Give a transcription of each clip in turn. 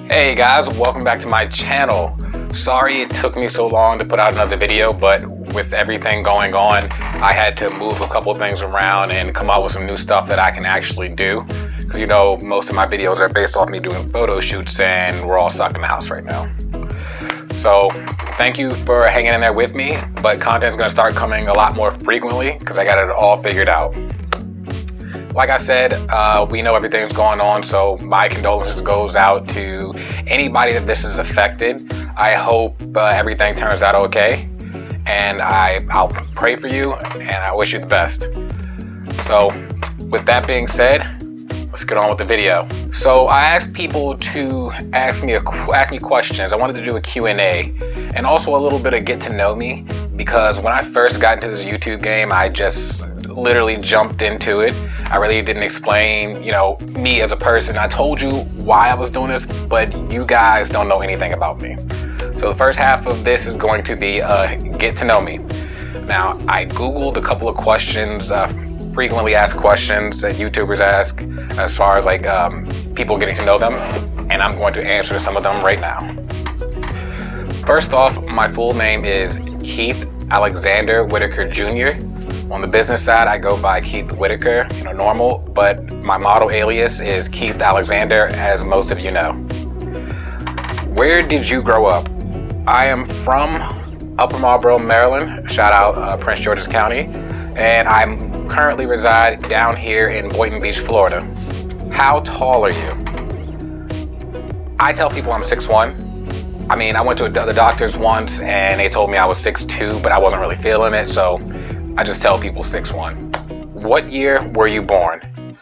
Hey guys, welcome back to my channel. Sorry it took me so long to put out another video, but with everything going on, I had to move a couple things around and come up with some new stuff that I can actually do. Because you know, most of my videos are based off me doing photo shoots and we're all stuck in the house right now. So thank you for hanging in there with me, but content's gonna start coming a lot more frequently because I got it all figured out. Like I said, we know everything's going on, so my condolences goes out to anybody that this is affected. I hope everything turns out okay, and I'll pray for you, and I wish you the best. So, with that being said, let's get on with the video. So I asked people to ask me questions. I wanted to do a Q&A, and also a little bit of get to know me, because when I first got into this YouTube game, I just literally jumped into it. I really didn't explain, me as a person. I told you why I was doing this, but you guys don't know anything about me. So the first half of this is going to be get to know me. Now, I Googled a couple of questions, frequently asked questions that YouTubers ask as far as people getting to know them, and I'm going to answer some of them right now. First off, my full name is Keith Alexander Whitaker Jr. On the business side, I go by Keith Whitaker, normal, but my model alias is Keith Alexander, as most of you know. Where did you grow up? I am from Upper Marlboro, Maryland, shout out Prince George's County, and I currently reside down here in Boynton Beach, Florida. How tall are you? I tell people I'm 6'1". I went to the doctors once and they told me I was 6'2", but I wasn't really feeling it, so I just tell people 6'1". What year were you born?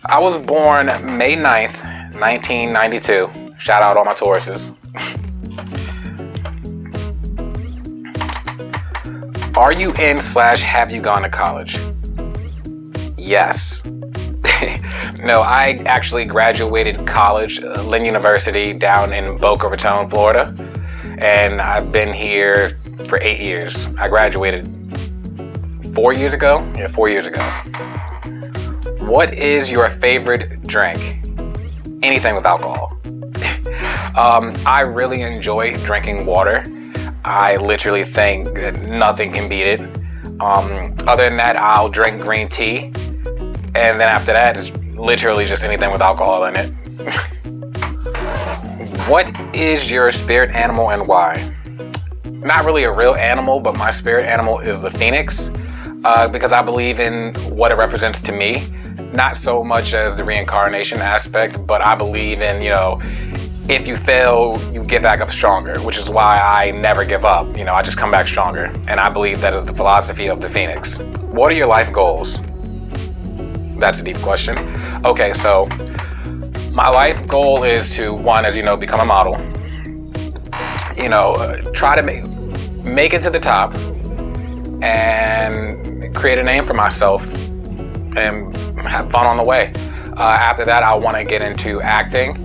I was born May 9th, 1992. Shout out all my Tauruses. Are you in/have you gone to college? Yes. No, I actually graduated college, Lynn University down in Boca Raton, Florida. And I've been here for 8 years. I graduated 4 years ago? Yeah, 4 years ago. What is your favorite drink? Anything with alcohol. I really enjoy drinking water. I literally think that nothing can beat it. Other than that, I'll drink green tea. And then after that, it's literally just anything with alcohol in it. What is your spirit animal and why? Not really a real animal, but my spirit animal is the phoenix. Because I believe in what it represents to me. Not so much as the reincarnation aspect, but I believe in, if you fail, you get back up stronger, which is why I never give up. I just come back stronger. And I believe that is the philosophy of the phoenix. What are your life goals? That's a deep question. Okay, so my life goal is to, one, as you know, become a model. Try to make it to the top and create a name for myself and have fun on the way. After that, I want to get into acting.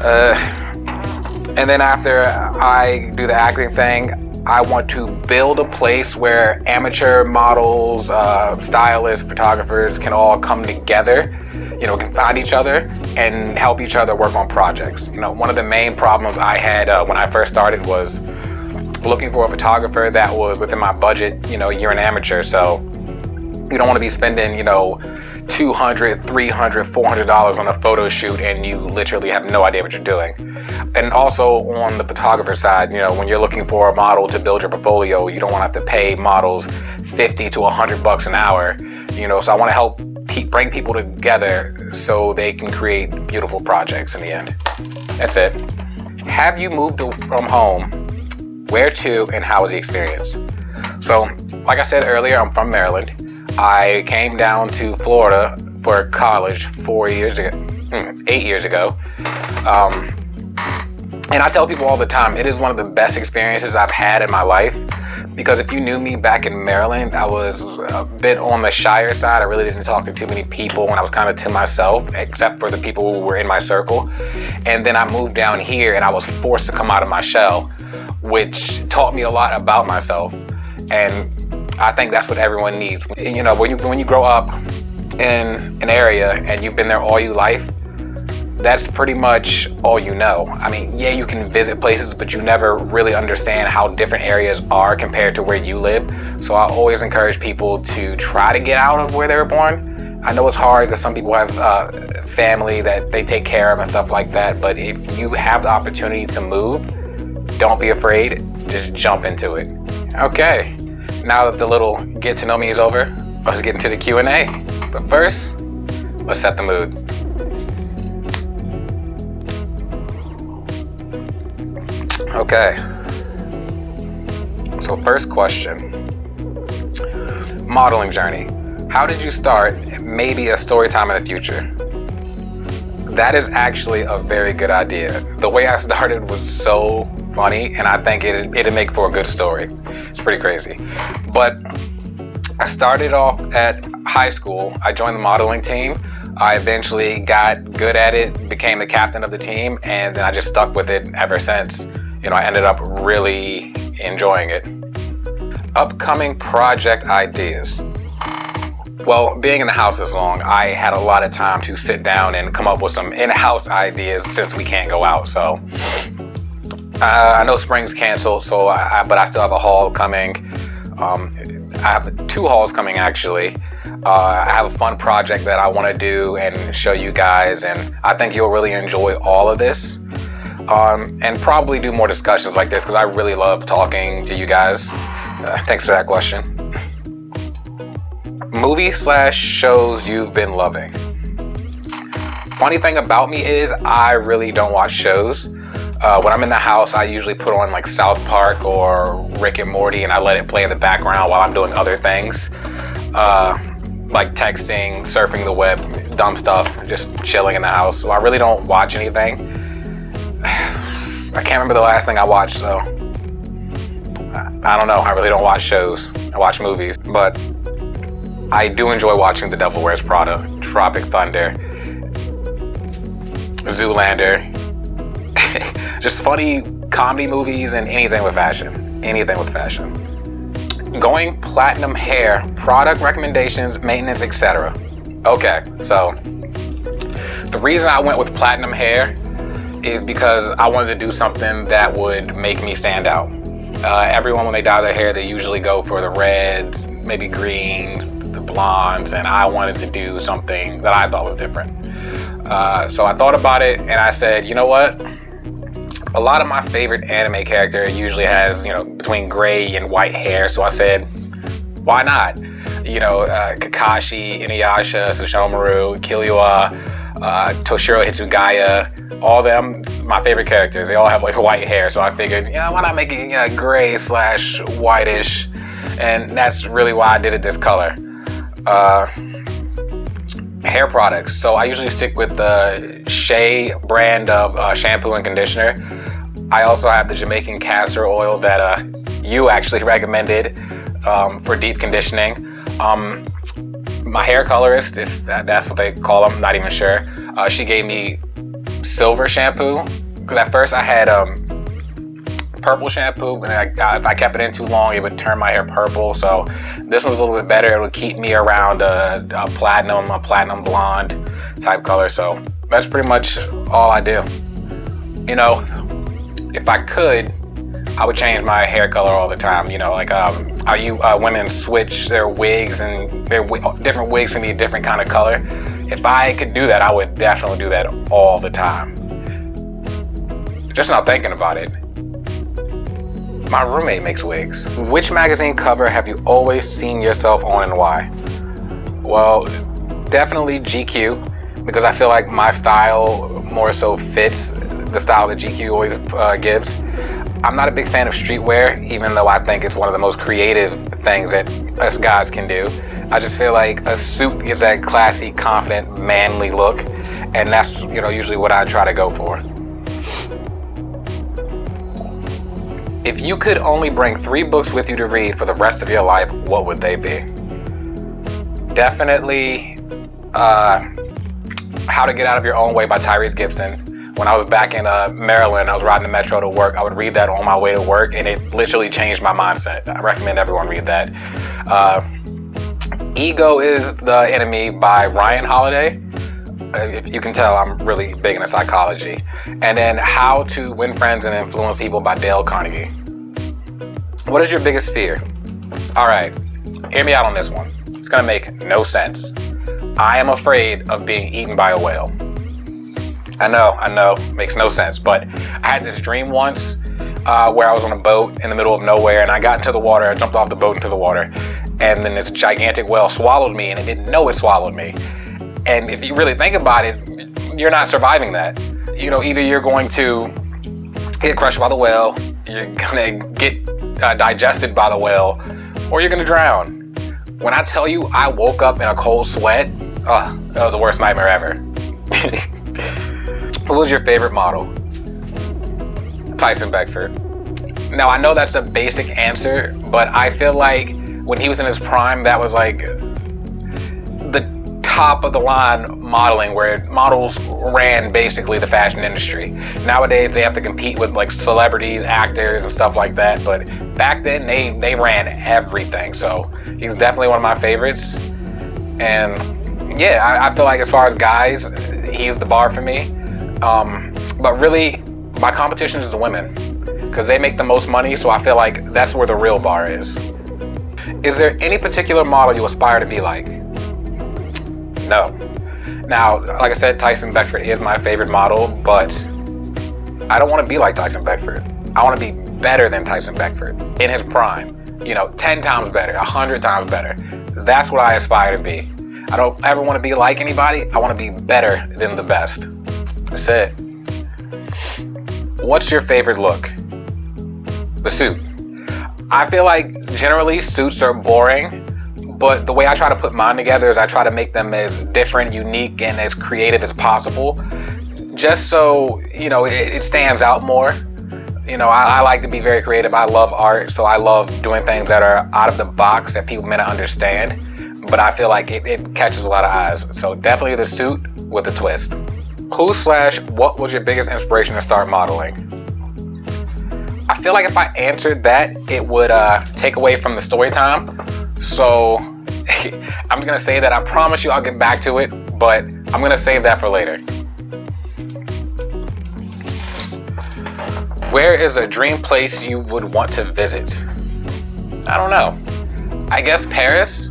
And then after I do the acting thing, I want to build a place where amateur models, stylists, photographers can all come together, can find each other and help each other work on projects. One of the main problems I had when I first started was looking for a photographer that was within my budget. You're an amateur, so you don't want to be spending, $200, $300, $400 on a photo shoot and you literally have no idea what you're doing. And also on the photographer side, when you're looking for a model to build your portfolio, you don't want to have to pay models $50 to $100 an hour. So I want to help bring people together so they can create beautiful projects in the end. That's it. Have you moved from home? Where to, and how was the experience? So, like I said earlier, I'm from Maryland. I came down to Florida for college 8 years ago. And I tell people all the time, it is one of the best experiences I've had in my life. Because if you knew me back in Maryland, I was a bit on the shyer side. I really didn't talk to too many people when I was kind of to myself, except for the people who were in my circle. And then I moved down here and I was forced to come out of my shell, which taught me a lot about myself. And I think that's what everyone needs. When you grow up in an area and you've been there all your life, that's pretty much all you know. I mean, yeah, you can visit places, but you never really understand how different areas are compared to where you live. So I always encourage people to try to get out of where they were born. I know it's hard because some people have family that they take care of and stuff like that, but if you have the opportunity to move, don't be afraid, just jump into it. Okay, now that the little get to know me is over, let's get into the Q&A. But first, let's set the mood. Okay, so first question, modeling journey. How did you start? Maybe a story time in the future. That is actually a very good idea. The way I started was so funny, and I think it'd make for a good story. It's pretty crazy. But I started off at high school. I joined the modeling team. I eventually got good at it, became the captain of the team, and then I just stuck with it ever since. You know, I ended up really enjoying it. Upcoming project ideas. Well, being in the house this long, I had a lot of time to sit down and come up with some in-house ideas since we can't go out. So I know spring's canceled, but I still have a haul coming. I have 2 hauls coming actually. I have a fun project that I want to do and show you guys, and I think you'll really enjoy all of this. And probably do more discussions like this because I really love talking to you guys. Thanks for that question. Movie/shows you've been loving. Funny thing about me is I really don't watch shows. When I'm in the house, I usually put on like South Park or Rick and Morty, and I let it play in the background while I'm doing other things. Like texting, surfing the web, dumb stuff, just chilling in the house. So I really don't watch anything. I can't remember the last thing I watched, so I don't know. I really don't watch shows. I watch movies, but I do enjoy watching The Devil Wears Prada, Tropic Thunder, Zoolander, just funny comedy movies and anything with fashion. Anything with fashion. Going platinum hair, product recommendations, maintenance, etc. Okay, so the reason I went with platinum hair is because I wanted to do something that would make me stand out. Everyone, when they dye their hair, they usually go for the reds, maybe greens, the blondes, and I wanted to do something that I thought was different. So I thought about it and I said, you know what? A lot of my favorite anime character usually has, you know, between gray and white hair. So I said, why not? You know, Kakashi, Inuyasha, Sesshomaru, Killua, Toshiro Hitsugaya, all them, my favorite characters, they all have like white hair. So I figured, yeah, why not make it gray/whitish? And that's really why I did it this color. Hair products. So I usually stick with the Shea brand of shampoo and conditioner. I also have the Jamaican castor oil that you actually recommended for deep conditioning. My hair colorist, if that's what they call them, not even sure. She gave me silver shampoo because at first I had purple shampoo, and if I kept it in too long, it would turn my hair purple. So this one's a little bit better. It would keep me around a platinum blonde type color. So that's pretty much all I do. You know, if I could, I would change my hair color all the time. You know, like women switch their wigs and their different wigs can be a different kind of color. If I could do that, I would definitely do that all the time. Just not thinking about it. My roommate makes wigs. Which magazine cover have you always seen yourself on and why? Well, definitely GQ, because I feel like my style more so fits the style that GQ always gives. I'm not a big fan of streetwear, even though I think it's one of the most creative things that us guys can do. I just feel like a suit gives that classy, confident, manly look, and that's, you know, usually what I try to go for. If you could only bring 3 books with you to read for the rest of your life, what would they be? Definitely How to Get Out of Your Own Way by Tyrese Gibson. When I was back in Maryland, I was riding the metro to work. I would read that on my way to work, and it literally changed my mindset. I recommend everyone read that. Ego is the Enemy by Ryan Holiday. If you can tell, I'm really big into psychology. And then How to Win Friends and Influence People by Dale Carnegie. What is your biggest fear? All right, hear me out on this one. It's gonna make no sense. I am afraid of being eaten by a whale. I know, makes no sense, but I had this dream once where I was on a boat in the middle of nowhere, and I got into the water, I jumped off the boat into the water, and then this gigantic whale swallowed me, and it didn't know it swallowed me. And if you really think about it, you're not surviving that. You know, either you're going to get crushed by the whale, you're gonna get digested by the whale, or you're gonna drown. When I tell you I woke up in a cold sweat, that was the worst nightmare ever. Who was your favorite model? Tyson Beckford. Now I know that's a basic answer, but I feel like when he was in his prime, that was like the top of the line modeling, where models ran basically the fashion industry. Nowadays they have to compete with like celebrities, actors and stuff like that, but back then they ran everything. So he's definitely one of my favorites. And yeah, I feel like as far as guys, he's the bar for me. But really my competition is the women, because they make the most money, so I feel like that's where the real bar is. Is there any particular model you aspire to be like? No. Now, like I said, Tyson Beckford is my favorite model, but I don't want to be like Tyson Beckford. I want to be better than Tyson Beckford in his prime. You know, 10 times better, 100 times better. That's what I aspire to be. I don't ever want to be like anybody. I want to be better than the best. That's it. What's your favorite look? The suit. I feel like generally suits are boring, but the way I try to put mine together is I try to make them as different, unique, and as creative as possible, just so, you know, it stands out more. You know, I like to be very creative. I love art, so I love doing things that are out of the box that people may not understand, but I feel like it catches a lot of eyes. So definitely the suit with a twist. What was your biggest inspiration to start modeling? I feel like if I answered that, it would take away from the story time. So I'm just gonna say that I promise you I'll get back to it, but I'm gonna save that for later. Where is a dream place you would want to visit? I don't know. I guess Paris.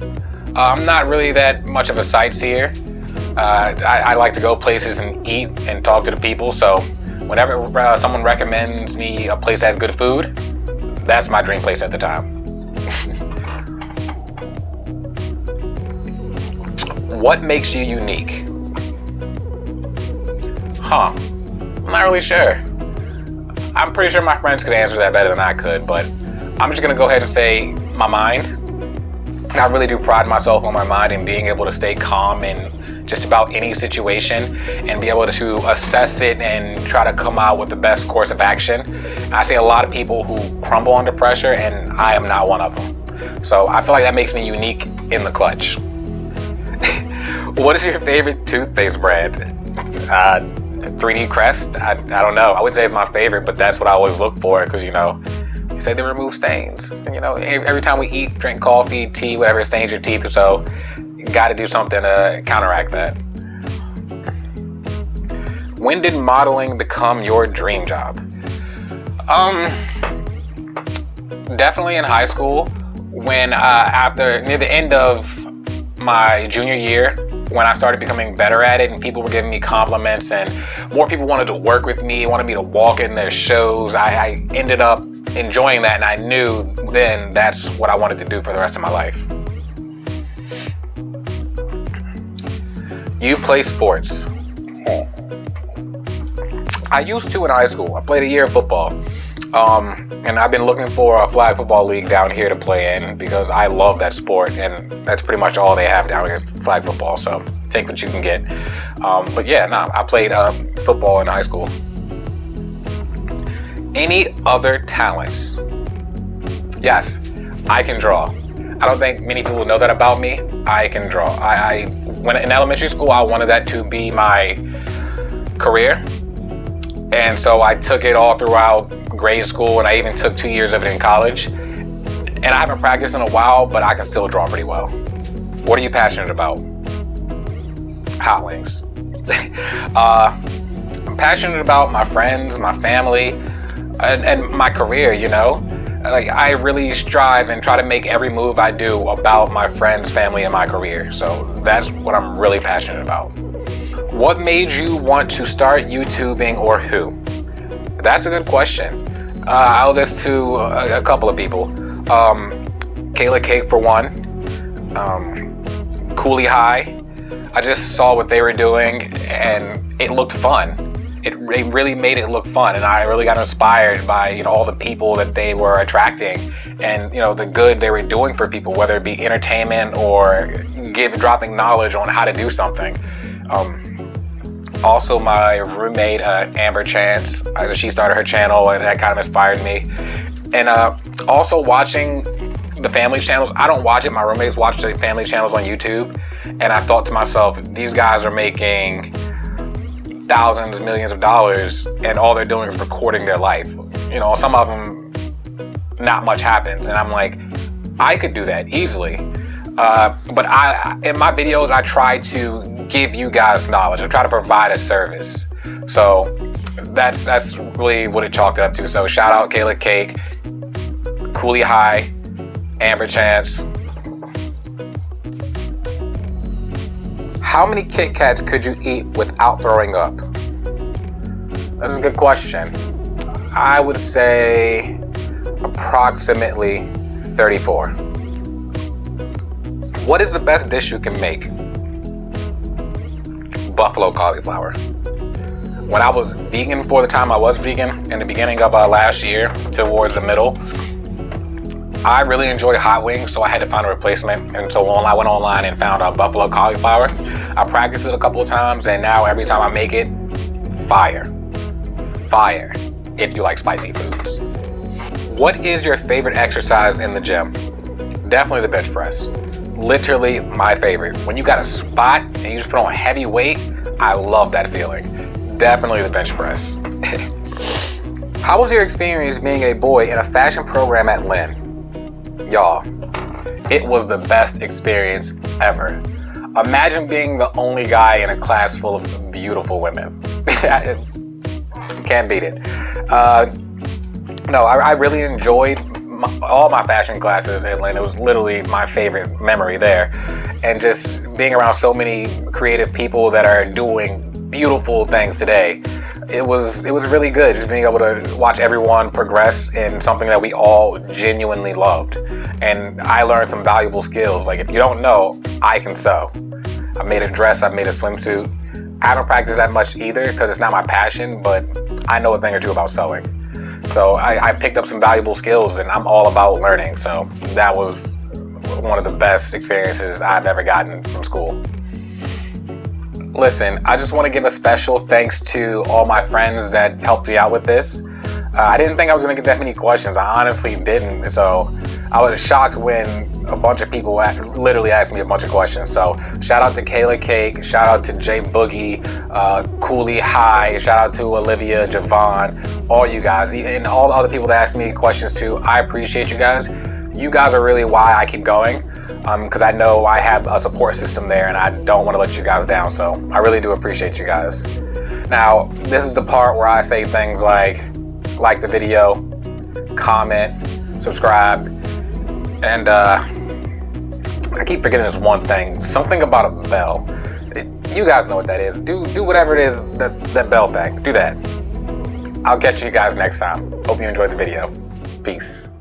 I'm not really that much of a sightseer. I like to go places and eat and talk to the people, so whenever someone recommends me a place that has good food, that's my dream place at the time. What makes you unique? I'm not really sure. I'm pretty sure my friends could answer that better than I could, but I'm just gonna go ahead and say my mind. I really do pride myself on my mind and being able to stay calm in just about any situation and be able to assess it and try to come out with the best course of action. I see a lot of people who crumble under pressure, and I am not one of them. So I feel like that makes me unique in the clutch. What is your favorite toothpaste brand? 3D Crest? I don't know. I would say it's my favorite, but that's what I always look for, because, you know, you say they remove stains. And, you know, every time we eat, drink coffee, tea, whatever, stains your teeth or so, you got to do something to counteract that. When did modeling become your dream job? Definitely in high school, when near the end of my junior year, when I started becoming better at it and people were giving me compliments and more people wanted to work with me, wanted me to walk in their shows, I ended up enjoying that, and I knew then that's what I wanted to do for the rest of my life. You play sports. I used to in high school. I played a year of football. And I've been looking for a flag football league down here to play in because I love that sport, and that's pretty much all they have down here is flag football, so take what you can get. But yeah, I played football in high school. Any other talents? Yes, I can draw. I don't think many people know that about me. I can draw. When in elementary school, I wanted that to be my career. And so I took it all throughout grade school, and I even took 2 years of it in college. And I haven't practiced in a while, but I can still draw pretty well. What are you passionate about? Hot wings. I'm passionate about my friends, my family, and my career, you know? Like, I really strive and try to make every move I do about my friends, family, and my career. So that's what I'm really passionate about. What made you want to start YouTubing, or who? That's a good question. I'll list to a couple of people. Kayla Cake for one. Cooley High. I just saw what they were doing and it looked fun. It really made it look fun, and I really got inspired by, you know, all the people that they were attracting, and, you know, the good they were doing for people, whether it be entertainment or dropping knowledge on how to do something. Also, my roommate Amber Chance, she started her channel, and that kind of inspired me. And also watching the family channels. I don't watch it. My roommates watch the family channels on YouTube, and I thought to myself, these guys are making thousands, millions of dollars, and all they're doing is recording their life. You know, some of them, not much happens, and I'm like, I could do that easily. But in my videos, I try to give you guys knowledge. I try to provide a service. So that's really what it chalked it up to. So shout out Kayla Cake, Cooley High, Amber Chance. How many Kit Kats could you eat without throwing up? That's a good question. I would say approximately 34. What is the best dish you can make? Buffalo cauliflower. When I was vegan, for the time I was vegan, in the beginning of last year, towards the middle, I really enjoy hot wings, so I had to find a replacement. And so I went online and found buffalo cauliflower. I practiced it a couple of times, and now every time I make it, fire. Fire, if you like spicy foods. What is your favorite exercise in the gym? Definitely the bench press. Literally my favorite. When you got a spot and you just put on heavy weight, I love that feeling. Definitely the bench press. How was your experience being a boy in a fashion program at Lynn? Y'all, it was the best experience ever. Imagine being the only guy in a class full of beautiful women. You can't beat it. No, I really enjoyed all my fashion classes at Lynn. It was literally my favorite memory there. And just being around so many creative people that are doing beautiful things today. It was really good, just being able to watch everyone progress in something that we all genuinely loved. And I learned some valuable skills. Like, if you don't know, I can sew. I made a dress, I made a swimsuit. I haven't practiced that much either because it's not my passion, but I know a thing or two about sewing. So I picked up some valuable skills, and I'm all about learning. So that was one of the best experiences I've ever gotten from school. Listen, I just want to give a special thanks to all my friends that helped me out with this. I didn't think I was going to get that many questions. I honestly didn't. So I was shocked when a bunch of people literally asked me a bunch of questions. So shout out to Kayla Cake, shout out to Jay Boogie, Cooley High, shout out to Olivia, Javon, all you guys, and all the other people that asked me questions too. I appreciate you guys. You guys are really why I keep going. Because I know I have a support system there, and I don't want to let you guys down. So I really do appreciate you guys. Now, this is the part where I say things like the video, comment, subscribe, and I keep forgetting this one thing, something about a bell. You guys know what that is. Do whatever it is, that bell thing, do that. I'll catch you guys next time. Hope you enjoyed the video. Peace.